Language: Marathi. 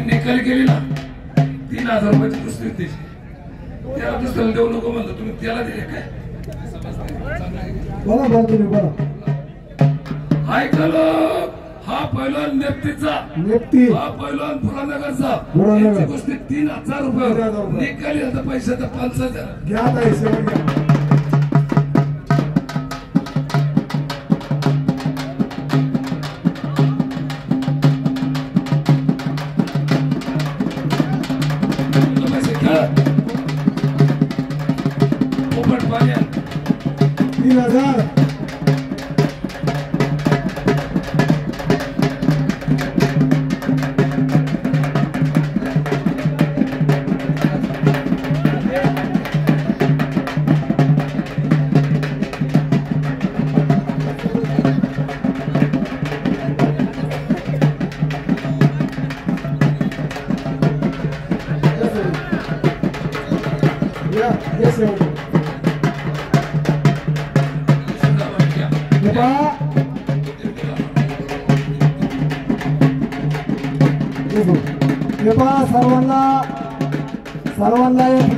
निकाल केलेला 3000 रुपयाची पुस्तक त्याची त्याला दुसऱ्याला देऊ नको म्हणलं तुम्ही त्याला दिले काय ऐकलं हा पहिला नेप्तीचा हा पहिला पुरानगरचा याची गोष्टी 3000 रुपये निकाली आता पैशाचा 5000 घ्या सर्वांना